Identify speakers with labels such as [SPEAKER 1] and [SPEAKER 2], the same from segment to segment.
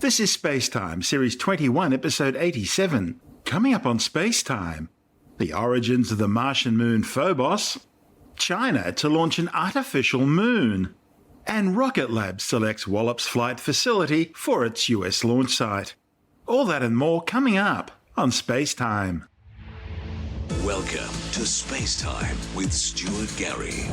[SPEAKER 1] This is SpaceTime, Series 21, Episode 87. Coming up on SpaceTime, the origins of the Martian Moon Phobos, China to launch an artificial moon, and Rocket Lab selects Wallops Flight Facility for its US launch site. All that and more coming up on SpaceTime.
[SPEAKER 2] Welcome to SpaceTime with Stuart Gary.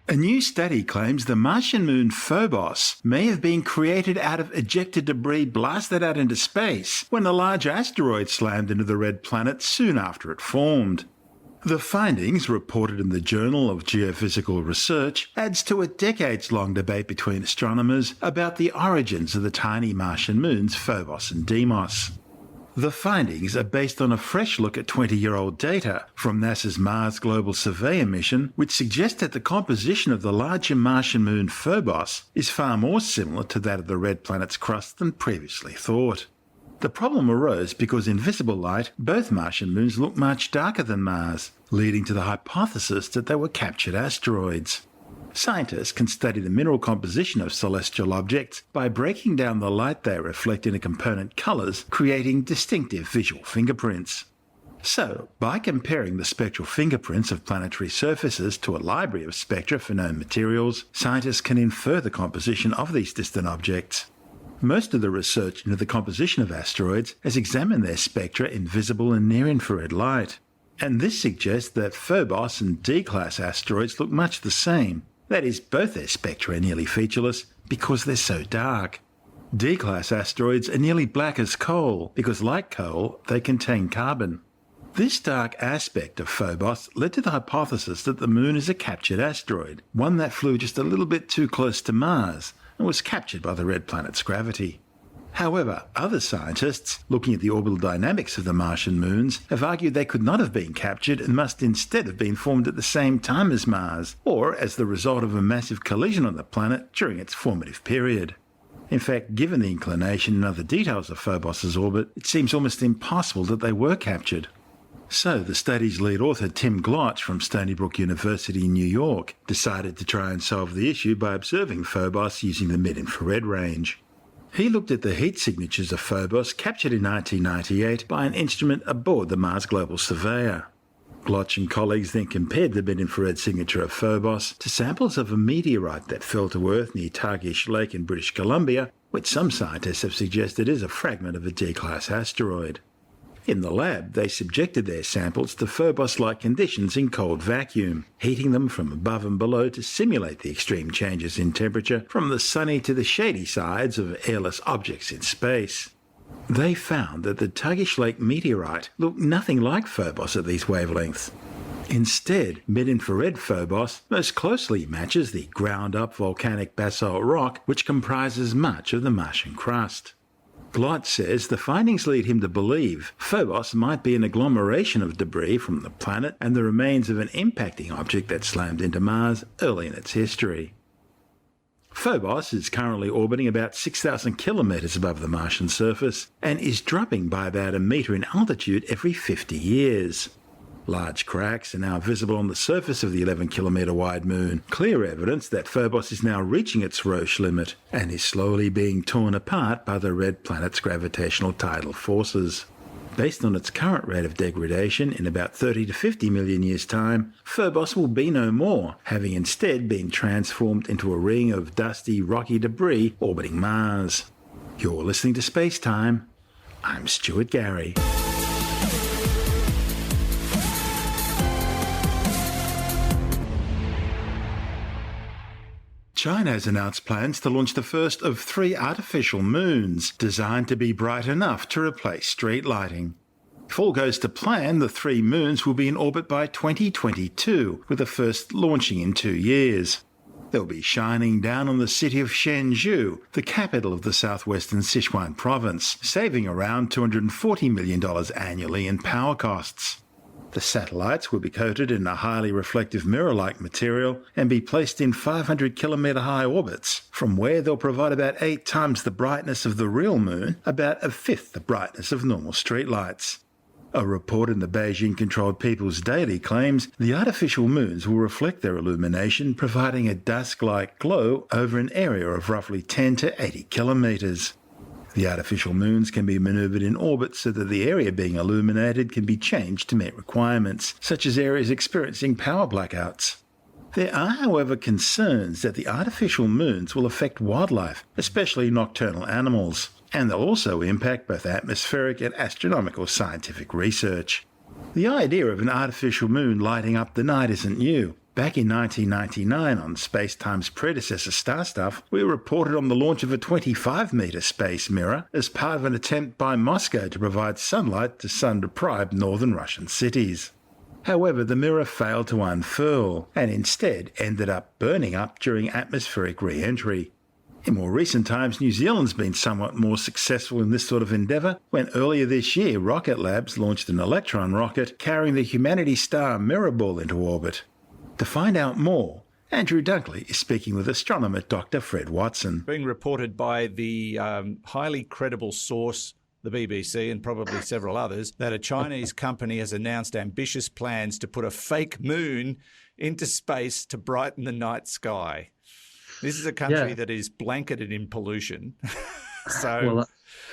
[SPEAKER 1] A new study claims the Martian moon Phobos may have been created out of ejecta debris blasted out into space when a large asteroid slammed into the red planet soon after it formed. The findings, reported in the Journal of Geophysical Research, adds to a decades-long debate between astronomers about the origins of the tiny Martian moons Phobos and Deimos. The findings are based on a fresh look at 20-year-old data from NASA's Mars Global Surveyor mission, which suggests that the composition of the larger Martian moon Phobos is far more similar to that of the red planet's crust than previously thought. The problem arose because in visible light, both Martian moons look much darker than Mars, leading to the hypothesis that they were captured asteroids. Scientists can study the mineral composition of celestial objects by breaking down the light they reflect into component colours, creating distinctive visual fingerprints. So, by comparing the spectral fingerprints of planetary surfaces to a library of spectra for known materials, scientists can infer the composition of these distant objects. Most of the research into the composition of asteroids has examined their spectra in visible and near-infrared light. And this suggests that Phobos and D-class asteroids look much the same. That is, both their spectra are nearly featureless because they're so dark. D-class asteroids are nearly black as coal because, like coal, they contain carbon. This dark aspect of Phobos led to the hypothesis that the moon is a captured asteroid, one that flew just a little bit too close to Mars and was captured by the red planet's gravity. However, other scientists, looking at the orbital dynamics of the Martian moons, have argued they could not have been captured and must instead have been formed at the same time as Mars, or as the result of a massive collision on the planet during its formative period. In fact, given the inclination and other details of Phobos' orbit, it seems almost impossible that they were captured. So, the study's lead author Tim Glotch from Stony Brook University in New York decided to try and solve the issue by observing Phobos using the mid-infrared range. He looked at the heat signatures of Phobos captured in 1998 by an instrument aboard the Mars Global Surveyor. Glotch and colleagues then compared the mid-infrared signature of Phobos to samples of a meteorite that fell to Earth near Taurids Lake in British Columbia, which some scientists have suggested is a fragment of a D-class asteroid. In the lab, they subjected their samples to Phobos-like conditions in cold vacuum, heating them from above and below to simulate the extreme changes in temperature from the sunny to the shady sides of airless objects in space. They found that the Taurids Lake meteorite looked nothing like Phobos at these wavelengths. Instead, mid-infrared Phobos most closely matches the ground-up volcanic basalt rock which comprises much of the Martian crust. Glotch says the findings lead him to believe Phobos might be an agglomeration of debris from the planet and the remains of an impacting object that slammed into Mars early in its history. Phobos is currently orbiting about 6,000 kilometres above the Martian surface and is dropping by about a metre in altitude every 50 years. Large cracks are now visible on the surface of the 11-kilometre wide moon, clear evidence that Phobos is now reaching its Roche limit and is slowly being torn apart by the red planet's gravitational tidal forces. Based on its current rate of degradation, in about 30 to 50 million years' time, Phobos will be no more, having instead been transformed into a ring of dusty, rocky debris orbiting Mars. You're listening to SpaceTime. I'm Stuart Gary. China has announced plans to launch the first of 3 artificial moons, designed to be bright enough to replace street lighting. If all goes to plan, the 3 moons will be in orbit by 2022, with the first launching in 2 years. They'll be shining down on the city of Shenzhou, the capital of the southwestern Sichuan province, saving around $240 million annually in power costs. The satellites will be coated in a highly reflective mirror-like material and be placed in 500-kilometre high orbits, from where they'll provide about 8 times the brightness of the real moon, about a fifth the brightness of normal streetlights. A report in the Beijing-controlled People's Daily claims the artificial moons will reflect their illumination, providing a dusk-like glow over an area of roughly 10 to 80 kilometres. The artificial moons can be manoeuvred in orbit so that the area being illuminated can be changed to meet requirements, such as areas experiencing power blackouts. There are, however, concerns that the artificial moons will affect wildlife, especially nocturnal animals, and they'll also impact both atmospheric and astronomical scientific research. The idea of an artificial moon lighting up the night isn't new. Back in 1999, on SpaceTime's predecessor StarStuff, we reported on the launch of a 25-metre space mirror as part of an attempt by Moscow to provide sunlight to sun-deprived northern Russian cities. However, the mirror failed to unfurl, and instead ended up burning up during atmospheric re-entry. In more recent times, New Zealand's been somewhat more successful in this sort of endeavour, when earlier this year Rocket Labs launched an Electron rocket carrying the Humanity Star Mirror Ball into orbit. To find out more, Andrew Dunkley is speaking with astronomer Dr. Fred Watson.
[SPEAKER 3] Being reported by the highly credible source, the BBC, and probably several others, that a Chinese company has announced ambitious plans to put a fake moon into space to brighten the night sky. This is a country that is blanketed in pollution. So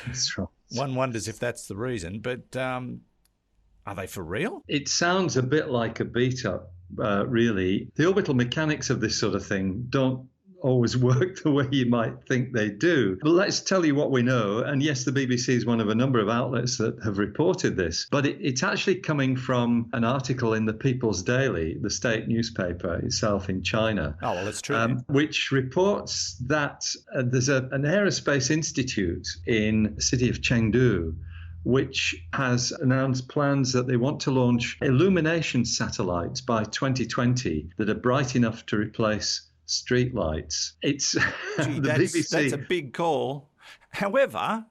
[SPEAKER 4] that's true.
[SPEAKER 3] One wonders if that's the reason. But are they for real?
[SPEAKER 4] It sounds a bit like a beat-up. Really, the orbital mechanics of this sort of thing don't always work the way you might think they do. But let's tell you what we know. And yes, the BBC is one of a number of outlets that have reported this, but it's actually coming from an article in the People's Daily, the state newspaper itself in China.
[SPEAKER 3] Oh, well, that's true.
[SPEAKER 4] Which reports that there's an aerospace institute in the city of Chengdu which has announced plans that they want to launch illumination satellites by 2020 that are bright enough to replace streetlights. It's
[SPEAKER 3] Gee,
[SPEAKER 4] the BBC.
[SPEAKER 3] That's a big call. However,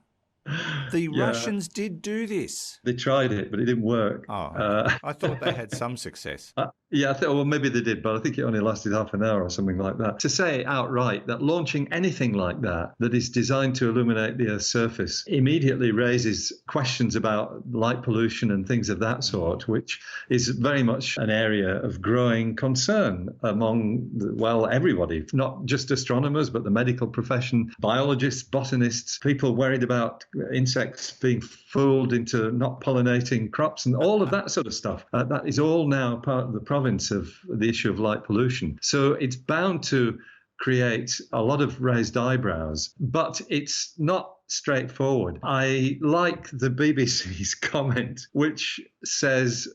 [SPEAKER 3] the Russians did do this.
[SPEAKER 4] They tried it, but it didn't work.
[SPEAKER 3] I thought they had some success.
[SPEAKER 4] I thought, well, maybe they did, but I think it only lasted half an hour or something like that. To say outright that launching anything like that is designed to illuminate the Earth's surface immediately raises questions about light pollution and things of that sort, which is very much an area of growing concern among, everybody, not just astronomers, but the medical profession, biologists, botanists, people worried about insects being fooled into not pollinating crops and all of that sort of stuff. That is all now part of the province of the issue of light pollution. So it's bound to create a lot of raised eyebrows, but it's not straightforward. I like the BBC's comment, which says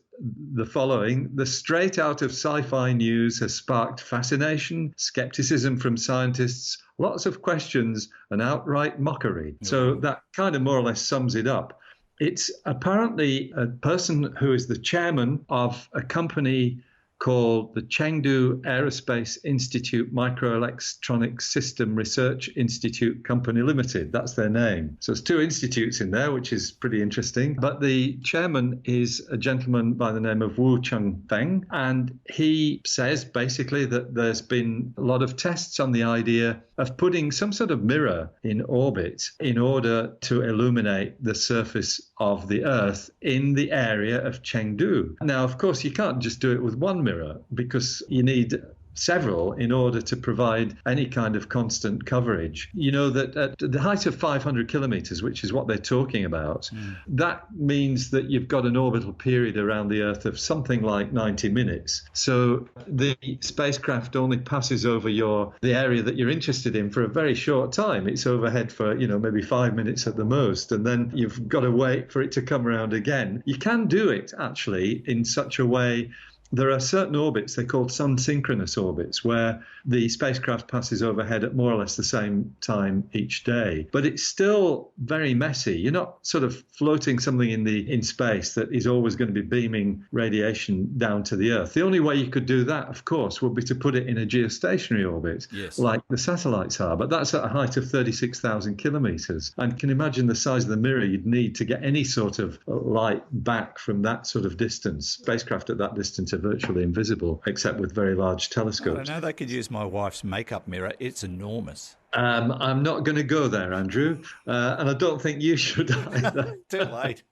[SPEAKER 4] the following: the straight out of sci-fi news has sparked fascination, skepticism from scientists, lots of questions, and outright mockery. So that kind of more or less sums it up. It's apparently a person who is the chairman of a company called the Chengdu Aerospace Institute Microelectronic System Research Institute Company Limited. That's their name. So there's two institutes in there, which is pretty interesting. But the chairman is a gentleman by the name of Wu Chengfeng, and he says basically that there's been a lot of tests on the idea of putting some sort of mirror in orbit in order to illuminate the surface of the Earth in the area of Chengdu. Now, of course, you can't just do it with one mirror because you need several in order to provide any kind of constant coverage. You know that at the height of 500 kilometers, which is what they're talking about, that means that you've got an orbital period around the Earth of something like 90 minutes. So the spacecraft only passes over the area that you're interested in for a very short time. It's overhead for, maybe 5 minutes at the most, and then you've got to wait for it to come around again. You can do it actually in such a way there are certain orbits, they're called sun-synchronous orbits, where the spacecraft passes overhead at more or less the same time each day. But it's still very messy. You're not sort of floating something in space that is always going to be beaming radiation down to the Earth. The only way you could do that, of course, would be to put it in a geostationary orbit, like the satellites are. But that's at a height of 36,000 kilometers. And can you imagine the size of the mirror you'd need to get any sort of light back from that sort of distance? Spacecraft at that distance are virtually invisible, except with very large telescopes.
[SPEAKER 3] I know they could use my wife's makeup mirror. It's enormous.
[SPEAKER 4] I'm not going to go there, Andrew, and I don't think you should either.
[SPEAKER 3] Too late.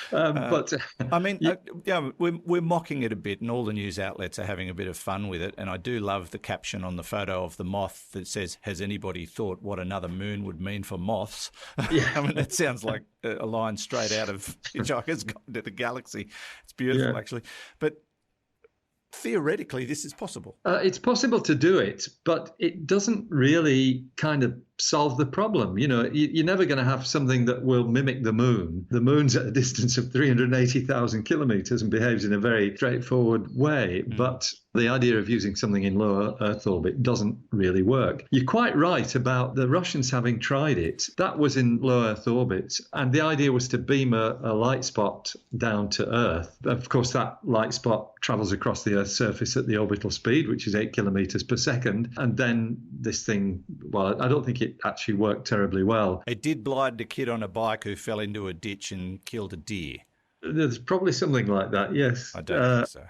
[SPEAKER 4] But
[SPEAKER 3] I mean, we're mocking it a bit, and all the news outlets are having a bit of fun with it. And I do love the caption on the photo of the moth that says, "Has anybody thought what another moon would mean for moths?"
[SPEAKER 4] Yeah.
[SPEAKER 3] I mean, that sounds like a line straight out of Hitchhiker's Guide to the Galaxy. It's beautiful, actually. But theoretically, this is possible.
[SPEAKER 4] It's possible to do it, but it doesn't really kind of solve the problem. You know, you're never going to have something that will mimic the moon. The moon's at a distance of 380,000 kilometers and behaves in a very straightforward way. But the idea of using something in low Earth orbit doesn't really work. You're quite right about the Russians having tried it. That was in low Earth orbit. And the idea was to beam a light spot down to Earth. Of course, that light spot travels across the Earth's surface at the orbital speed, which is 8 kilometers per second. And then this thing, well, I don't think it actually worked terribly well.
[SPEAKER 3] It did blind a kid on a bike who fell into a ditch and killed a deer.
[SPEAKER 4] There's probably something like that, yes.
[SPEAKER 3] I don't think so.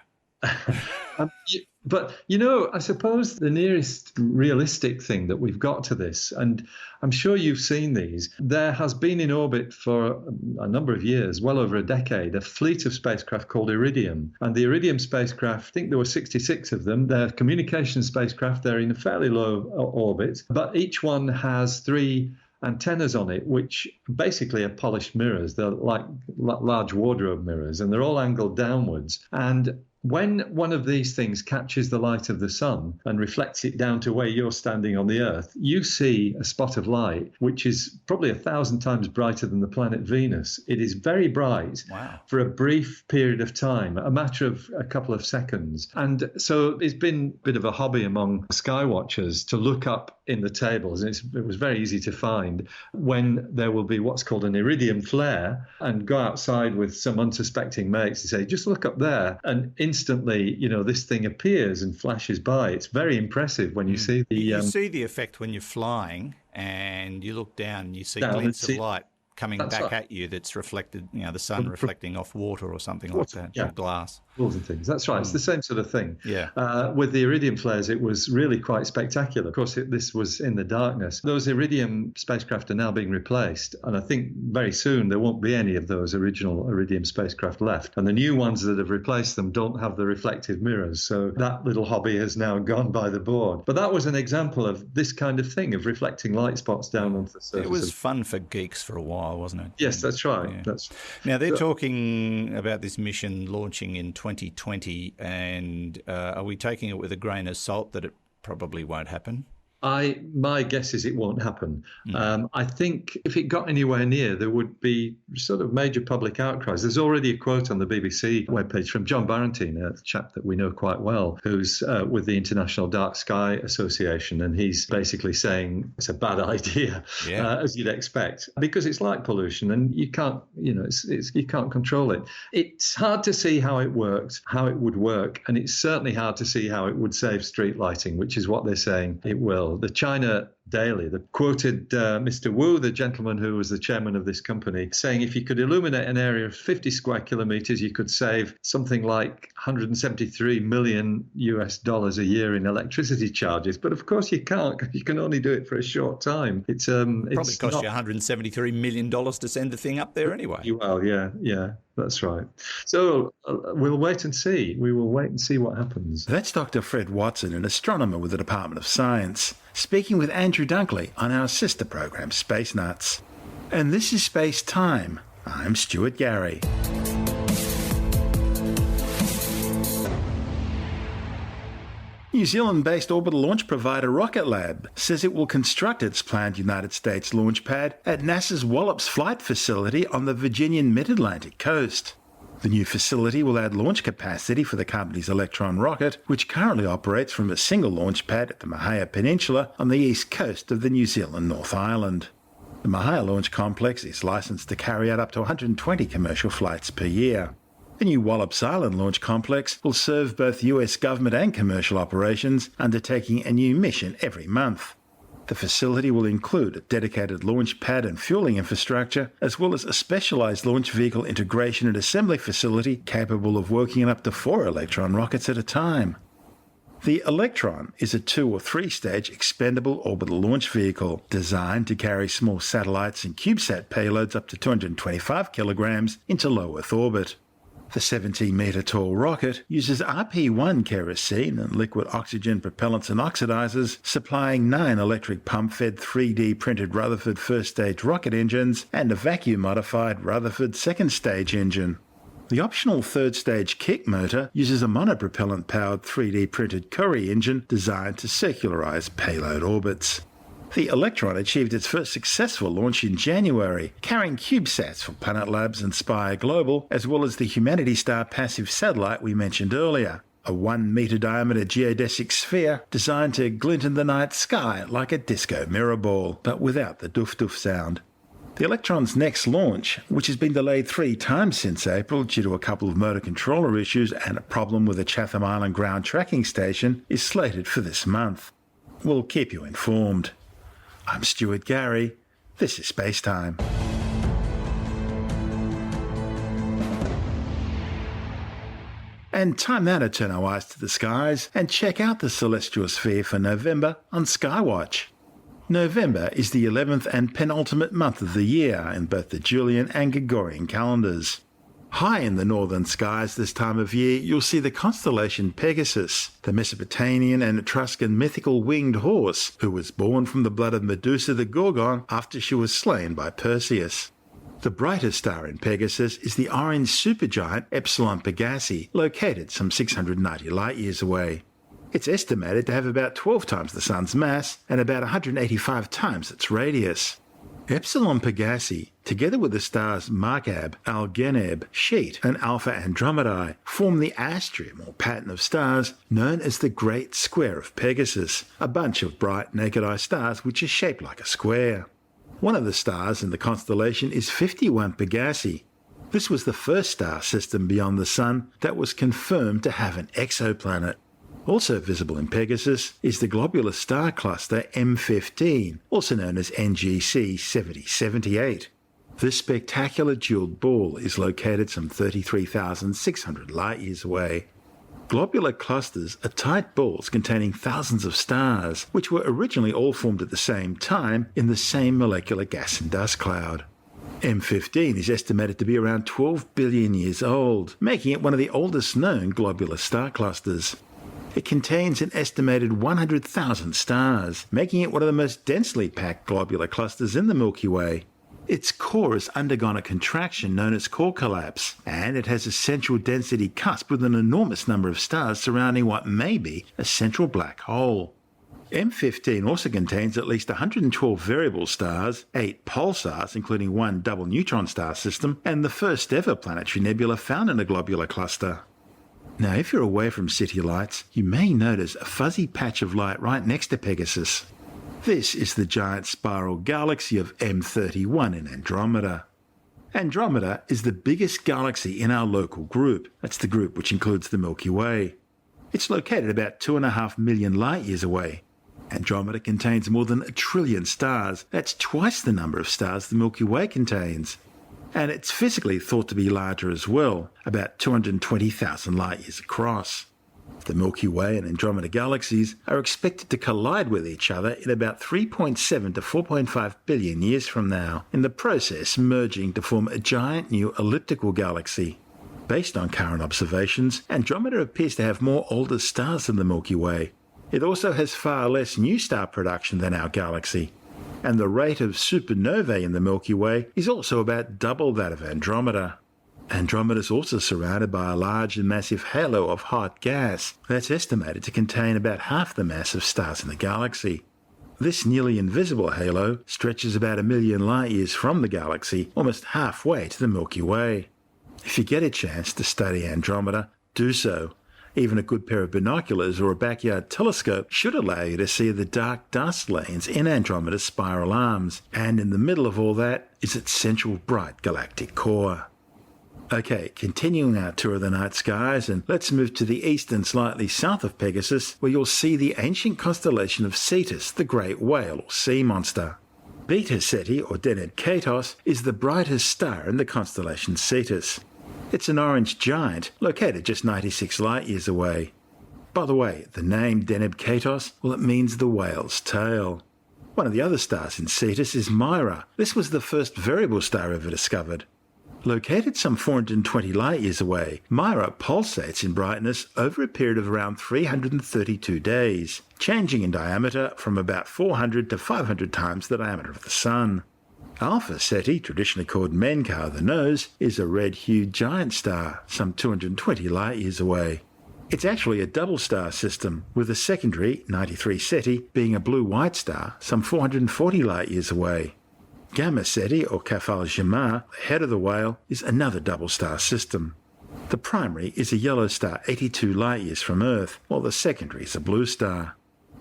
[SPEAKER 4] But, you know, I suppose the nearest realistic thing that we've got to this, and I'm sure you've seen these, there has been in orbit for a number of years, well over a decade, a fleet of spacecraft called Iridium. And the Iridium spacecraft, I think there were 66 of them. They're communication spacecraft. They're in a fairly low orbit, but each one has 3 antennas on it, which basically are polished mirrors. They're like large wardrobe mirrors, and they're all angled downwards. And when one of these things catches the light of the sun and reflects it down to where you're standing on the Earth, you see a spot of light, which is probably 1,000 times brighter than the planet Venus. It is very bright for a brief period of time, a matter of a couple of seconds. And so it's been a bit of a hobby among skywatchers to look up in the tables, and it was very easy to find when there will be what's called an iridium flare, and go outside with some unsuspecting mates and say, just look up there. And instantly, you know, this thing appears and flashes by. It's very impressive when you see the...
[SPEAKER 3] You see the effect when you're flying and you look down and you see glints of light coming back at you that's reflected, you know, the sun reflecting off water or something like that, or glass.
[SPEAKER 4] And things. That's right. It's the same sort of thing.
[SPEAKER 3] Yeah.
[SPEAKER 4] With the Iridium flares, it was really quite spectacular. Of course, this was in the darkness. Those Iridium spacecraft are now being replaced, and I think very soon there won't be any of those original Iridium spacecraft left. And the new ones that have replaced them don't have the reflective mirrors, so that little hobby has now gone by the board. But that was an example of this kind of thing, of reflecting light spots down onto the surface.
[SPEAKER 3] It was fun for geeks for a while, wasn't it?
[SPEAKER 4] Yes, that's right.
[SPEAKER 3] Yeah. Now, they're talking about this mission launching in 2020, and are we taking it with a grain of salt that it probably won't happen?
[SPEAKER 4] My guess is it won't happen. I think if it got anywhere near, there would be sort of major public outcries. There's already a quote on the BBC webpage from John Barentine, a chap that we know quite well, who's with the International Dark Sky Association, and he's basically saying it's a bad idea, as you'd expect, because it's light pollution, and you can't, you know, you can't control it. It's hard to see how it works, how it would work, and it's certainly hard to see how it would save street lighting, which is what they're saying it will. The China Daily, that quoted Mr. Wu, the gentleman who was the chairman of this company, saying if you could illuminate an area of 50 square kilometers, you could save something like $173 million a year in electricity charges. But of course you can't, because you can only do it for a short time. It's
[SPEAKER 3] probably cost you $173 million to send the thing up there anyway.
[SPEAKER 4] Well, yeah. That's right. So we'll wait and see. We will wait and see what happens.
[SPEAKER 1] That's Dr. Fred Watson, an astronomer with the Department of Science, speaking with Andrew Dunkley on our sister program, Space Nuts. And this is Space Time. I'm Stuart Gary. New Zealand-based orbital launch provider Rocket Lab says it will construct its planned United States launch pad at NASA's Wallops Flight Facility on the Virginian mid-Atlantic coast. The new facility will add launch capacity for the company's Electron rocket, which currently operates from a single launch pad at the Mahia Peninsula on the east coast of the New Zealand North Island. The Mahia Launch Complex is licensed to carry out up to 120 commercial flights per year. The new Wallops Island Launch Complex will serve both US government and commercial operations, undertaking a new mission every month. The facility will include a dedicated launch pad and fueling infrastructure, as well as a specialised launch vehicle integration and assembly facility capable of working on up to 4 Electron rockets at a time. The Electron is a 2- or 3-stage expendable orbital launch vehicle designed to carry small satellites and CubeSat payloads up to 225 kilograms into low Earth orbit. The 17-metre tall rocket uses RP-1 kerosene and liquid oxygen propellants and oxidizers, supplying 9 electric pump-fed 3D printed Rutherford first-stage rocket engines and a vacuum-modified Rutherford second-stage engine. The optional third-stage kick motor uses a monopropellant-powered 3D printed Curie engine designed to circularize payload orbits. The Electron achieved its first successful launch in January, carrying CubeSats for Planet Labs and Spire Global, as well as the Humanity Star passive satellite we mentioned earlier, a 1-metre diameter geodesic sphere designed to glint in the night sky like a disco mirror ball, but without the doof-doof sound. The Electron's next launch, which has been delayed 3 times since April due to a couple of motor controller issues and a problem with the Chatham Island ground tracking station, is slated for this month. We'll keep you informed. I'm Stuart Gary. This is SpaceTime. And time now to turn our eyes to the skies and check out the celestial sphere for November on Skywatch. November is the 11th and penultimate month of the year in both the Julian and Gregorian calendars. High in the northern skies this time of year, you'll see the constellation Pegasus, the Mesopotamian and Etruscan mythical winged horse, who was born from the blood of Medusa the Gorgon after she was slain by Perseus. The brightest star in Pegasus is the orange supergiant Epsilon Pegasi, located some 690 light-years away. It's estimated to have about 12 times the Sun's mass and about 185 times its radius. Epsilon Pegasi, together with the stars Markab, Algenib, Sheet, and Alpha Andromedae, form the astrium or pattern of stars known as the Great Square of Pegasus, a bunch of bright naked-eye stars which are shaped like a square. One of the stars in the constellation is 51 Pegasi. This was the first star system beyond the Sun that was confirmed to have an exoplanet. Also visible in Pegasus is the globular star cluster M15, also known as NGC 7078. This spectacular jeweled ball is located some 33,600 light-years away. Globular clusters are tight balls containing thousands of stars, which were originally all formed at the same time in the same molecular gas and dust cloud. M15 is estimated to be around 12 billion years old, making it one of the oldest known globular star clusters. It contains an estimated 100,000 stars, making it one of the most densely packed globular clusters in the Milky Way. Its core has undergone a contraction known as core collapse, and it has a central density cusp with an enormous number of stars surrounding what may be a central black hole. M15 also contains at least 112 variable stars, 8 pulsars including 1 double neutron star system, and the first ever planetary nebula found in a globular cluster. Now, if you're away from city lights, you may notice a fuzzy patch of light right next to Pegasus. This is the giant spiral galaxy of M31 in Andromeda. Andromeda is the biggest galaxy in our local group. That's the group which includes the Milky Way. It's located about 2.5 million light-years away. Andromeda contains more than 1 trillion stars. That's twice the number of stars the Milky Way contains. And it's physically thought to be larger as well, about 220,000 light-years across. The Milky Way and Andromeda galaxies are expected to collide with each other in about 3.7 to 4.5 billion years from now, in the process merging to form a giant new elliptical galaxy. Based on current observations, Andromeda appears to have more older stars than the Milky Way. It also has far less new star production than our galaxy. And the rate of supernovae in the Milky Way is also about double that of Andromeda. Andromeda is also surrounded by a large and massive halo of hot gas that's estimated to contain about half the mass of stars in the galaxy. This nearly invisible halo stretches about 1 million light-years from the galaxy, almost halfway to the Milky Way. If you get a chance to study Andromeda, do so. Even a good pair of binoculars or a backyard telescope should allow you to see the dark dust lanes in Andromeda's spiral arms, and in the middle of all that is its central bright galactic core. Okay, continuing our tour of the night skies, and let's move to the east and slightly south of Pegasus, where you'll see the ancient constellation of Cetus, the great whale or sea monster. Beta Ceti, or Deneb Katos, is the brightest star in the constellation Cetus. It's an orange giant, located just 96 light-years away. By the way, the name Deneb Katos, well, it means the whale's tail. One of the other stars in Cetus is Mira. This was the first variable star ever discovered. Located some 420 light-years away, Mira pulsates in brightness over a period of around 332 days, changing in diameter from about 400 to 500 times the diameter of the Sun. Alpha Ceti, traditionally called Menkar the Nose, is a red-hued giant star, some 220 light-years away. It's actually a double-star system, with the secondary, 93 Ceti, being a blue-white star, some 440 light-years away. Gamma Ceti, or Kafal Jamar, the head of the whale, is another double-star system. The primary is a yellow star 82 light-years from Earth, while the secondary is a blue star.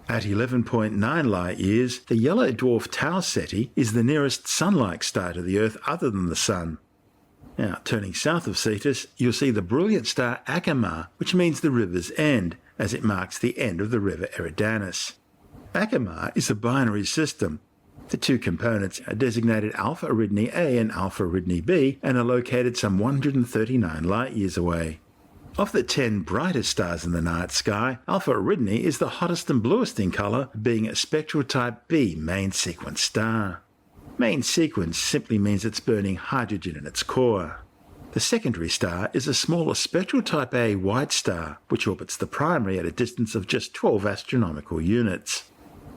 [SPEAKER 1] At 11.9 light-years, the yellow dwarf Tau Ceti is the nearest Sun-like star to the Earth other than the Sun. Now, turning south of Cetus, you'll see the brilliant star Acamar, which means the river's end, as it marks the end of the river Eridanus. Acamar is a binary system. The two components are designated Alpha Eridani A and Alpha Eridani B and are located some 139 light-years away. Of the 10 brightest stars in the night sky, Alpha Eridani is the hottest and bluest in colour, being a spectral type B main sequence star. Main sequence simply means it's burning hydrogen in its core. The secondary star is a smaller spectral type A white star, which orbits the primary at a distance of just 12 astronomical units.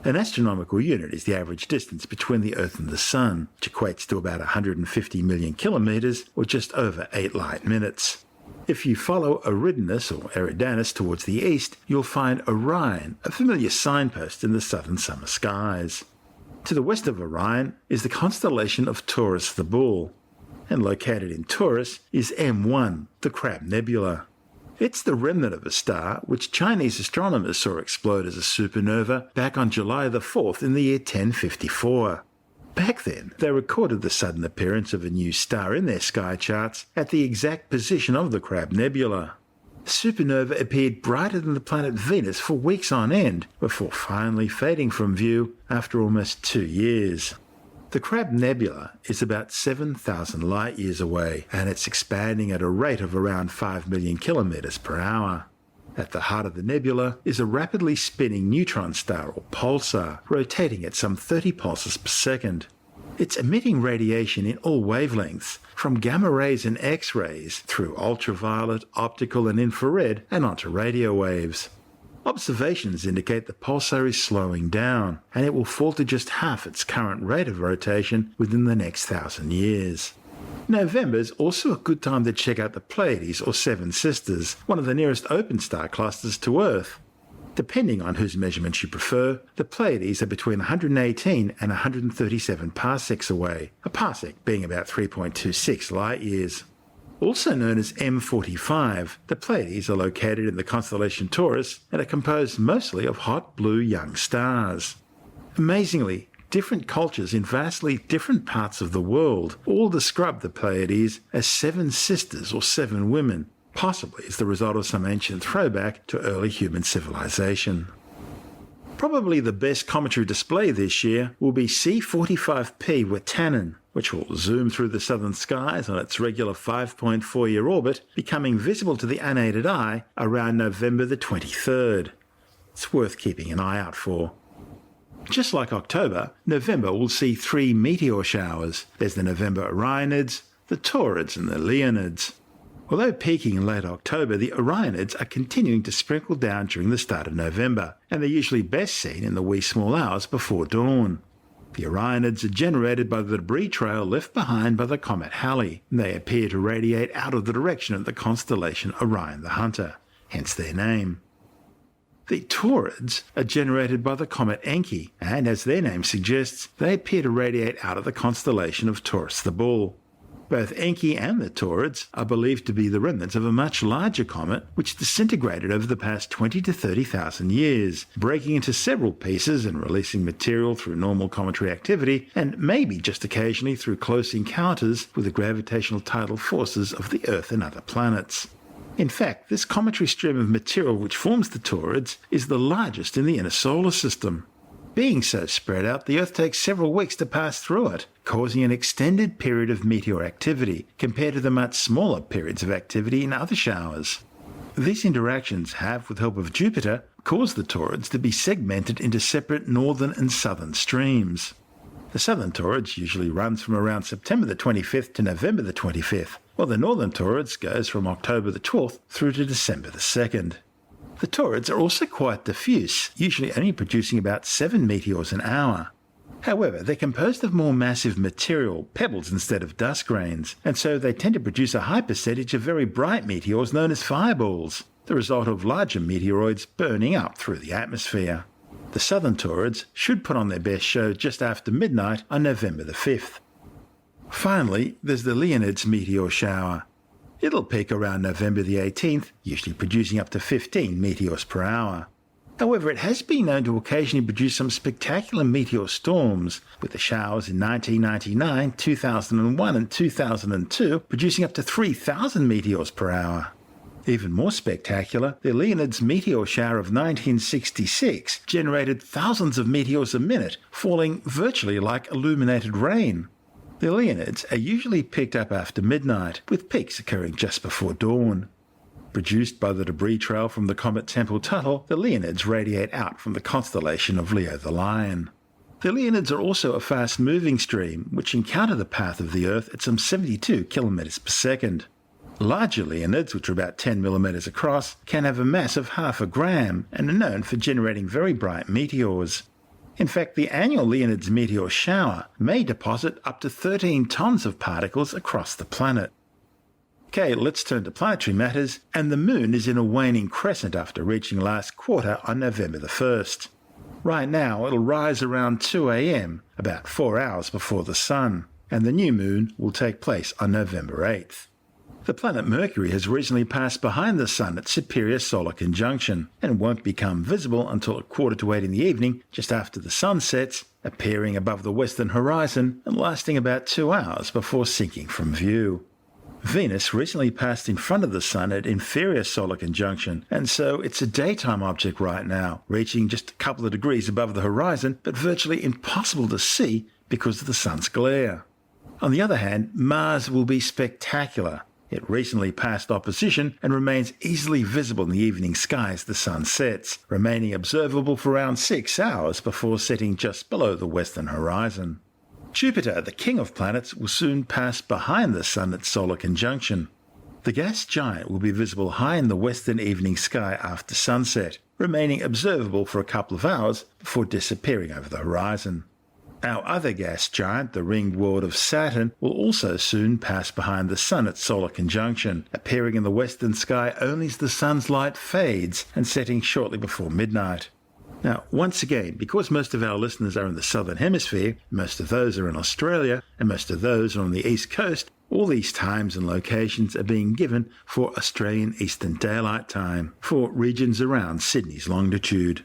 [SPEAKER 1] An astronomical unit is the average distance between the Earth and the Sun, which equates to about 150 million kilometres, or just over 8 light minutes. If you follow Eridanus or Eridanus towards the east, you'll find Orion, a familiar signpost in the southern summer skies. To the west of Orion is the constellation of Taurus the Bull, and located in Taurus is M1, the Crab Nebula. It's the remnant of a star which Chinese astronomers saw explode as a supernova back on July the 4th in the year 1054. Back then, they recorded the sudden appearance of a new star in their sky charts at the exact position of the Crab Nebula. The supernova appeared brighter than the planet Venus for weeks on end, before finally fading from view after almost 2 years. The Crab Nebula is about 7,000 light-years away, and it's expanding at a rate of around 5 million kilometres per hour. At the heart of the nebula is a rapidly spinning neutron star or pulsar, rotating at some 30 pulses per second. It's emitting radiation in all wavelengths, from gamma rays and X-rays through ultraviolet, optical and infrared, and onto radio waves. Observations indicate the pulsar is slowing down, and it will fall to just half its current rate of rotation within the next 1,000 years. November is also a good time to check out the Pleiades or Seven Sisters, one of the nearest open star clusters to Earth. Depending on whose measurements you prefer, the Pleiades are between 118 and 137 parsecs away, a parsec being about 3.26 light-years. Also known as M45, the Pleiades are located in the constellation Taurus and are composed mostly of hot blue young stars. Amazingly, different cultures in vastly different parts of the world all describe the Pleiades as seven sisters or seven women, possibly as the result of some ancient throwback to early human civilization. Probably the best cometary display this year will be C45P Wirtanen, which will zoom through the southern skies on its regular 5.4-year orbit, becoming visible to the unaided eye around November the 23rd. It's worth keeping an eye out for. Just like October, November will see 3 meteor showers. There's the November Orionids, the Taurids and the Leonids. Although peaking in late October, the Orionids are continuing to sprinkle down during the start of November, and they're usually best seen in the wee small hours before dawn. The Orionids are generated by the debris trail left behind by the comet Halley, and they appear to radiate out of the direction of the constellation Orion the Hunter, hence their name. The Taurids are generated by the comet Enki, and as their name suggests, they appear to radiate out of the constellation of Taurus the Bull. Both Encke and the Taurids are believed to be the remnants of a much larger comet which disintegrated over the past 20 to 30,000 years, breaking into several pieces and releasing material through normal cometary activity, and maybe just occasionally through close encounters with the gravitational tidal forces of the Earth and other planets. In fact, this cometary stream of material which forms the Taurids is the largest in the inner solar system. Being so spread out, the Earth takes several weeks to pass through it, causing an extended period of meteor activity compared to the much smaller periods of activity in other showers. These interactions have, with help of Jupiter, caused the Taurids to be segmented into separate northern and southern streams. The southern Taurids usually runs from around September the 25th to November the 25th, while the northern Taurids goes from October the 12th through to December the 2nd. The Taurids are also quite diffuse, usually only producing about 7 meteors an hour. However, they're composed of more massive material, pebbles instead of dust grains, and so they tend to produce a high percentage of very bright meteors known as fireballs, the result of larger meteoroids burning up through the atmosphere. The southern Taurids should put on their best show just after midnight on November the 5th. Finally, there's the Leonids meteor shower. It'll peak around November the 18th, usually producing up to 15 meteors per hour. However, it has been known to occasionally produce some spectacular meteor storms, with the showers in 1999, 2001 and 2002 producing up to 3,000 meteors per hour. Even more spectacular, the Leonids meteor shower of 1966 generated thousands of meteors a minute, falling virtually like illuminated rain. The Leonids are usually picked up after midnight, with peaks occurring just before dawn. Produced by the debris trail from the comet Tempel-Tuttle, the Leonids radiate out from the constellation of Leo the Lion. The Leonids are also a fast-moving stream, which encounter the path of the Earth at some 72 kilometers per second. Larger Leonids, which are about 10 millimeters across, can have a mass of half a gram and are known for generating very bright meteors. In fact, the annual Leonids meteor shower may deposit up to 13 tons of particles across the planet. Okay, let's turn to planetary matters, and the Moon is in a waning crescent after reaching last quarter on November the 1st. Right now, it'll rise around 2 a.m., about 4 hours before the Sun, and the new Moon will take place on November 8th. The planet Mercury has recently passed behind the Sun at superior solar conjunction and won't become visible until at 7:45 in the evening, just after the Sun sets, appearing above the western horizon and lasting about 2 hours before sinking from view. Venus recently passed in front of the Sun at inferior solar conjunction, and so it's a daytime object right now, reaching just a couple of degrees above the horizon, but virtually impossible to see because of the Sun's glare. On the other hand, Mars will be spectacular. It recently passed opposition and remains easily visible in the evening sky as the Sun sets, remaining observable for around 6 hours before setting just below the western horizon. Jupiter, the king of planets, will soon pass behind the Sun at solar conjunction. The gas giant will be visible high in the western evening sky after sunset, remaining observable for a couple of hours before disappearing over the horizon. Our other gas giant, the ringed world of Saturn, will also soon pass behind the Sun at solar conjunction, appearing in the western sky only as the Sun's light fades and setting shortly before midnight. Now, once again, because most of our listeners are in the southern hemisphere, most of those are in Australia, and most of those are on the east coast, all these times and locations are being given for Australian Eastern Daylight Time, for regions around Sydney's longitude.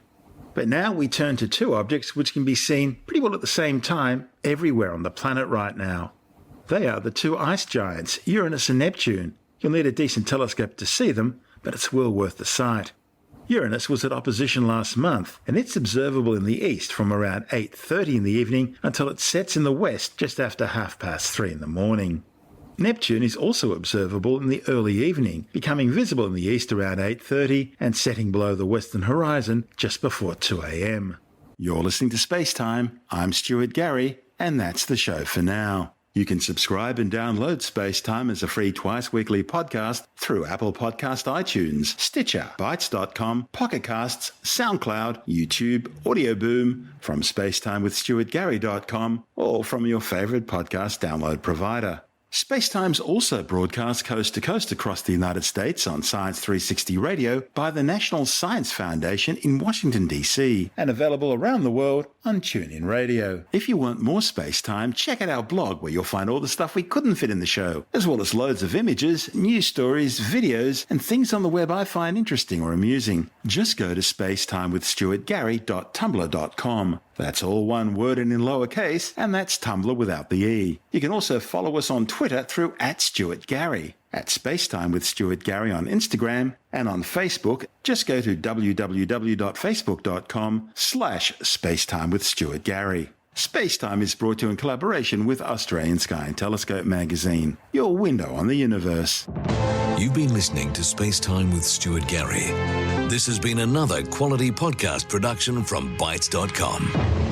[SPEAKER 1] But now we turn to two objects which can be seen pretty well at the same time everywhere on the planet right now. They are the two ice giants, Uranus and Neptune. You'll need a decent telescope to see them, but it's well worth the sight. Uranus was at opposition last month, and it's observable in the east from around 8:30 in the evening until it sets in the west just after 3:30 in the morning. Neptune is also observable in the early evening, becoming visible in the east around 8:30 and setting below the western horizon just before 2 a.m. You're listening to Space Time. I'm Stuart Gary, and that's the show for now. You can subscribe and download Space Time as a free twice-weekly podcast through Apple Podcast iTunes, Stitcher, Bytes.com, Pocket Casts, SoundCloud, YouTube, Audio Boom, from spacetimewithstuartgary.com, or from your favorite podcast download provider. SpaceTime's also broadcast coast to coast across the United States on Science 360 Radio by the National Science Foundation in Washington, D.C., and available around the world on TuneIn Radio. If you want more SpaceTime, check out our blog where you'll find all the stuff we couldn't fit in the show, as well as loads of images, news stories, videos, and things on the web I find interesting or amusing. Just go to spacetimewithstuartgary.tumblr.com. That's all one word and in lowercase, and that's Tumblr without the E. You can also follow us on Twitter through @StuartGary, at Spacetime with Stuart Gary on Instagram, and on Facebook, just go to www.facebook.com/Spacetime with Stuart Gary. Spacetime is brought to you in collaboration with Australian Sky and Telescope magazine, your window on the universe.
[SPEAKER 2] You've been listening to Spacetime with Stuart Gary. This has been another quality podcast production from Bytes.com.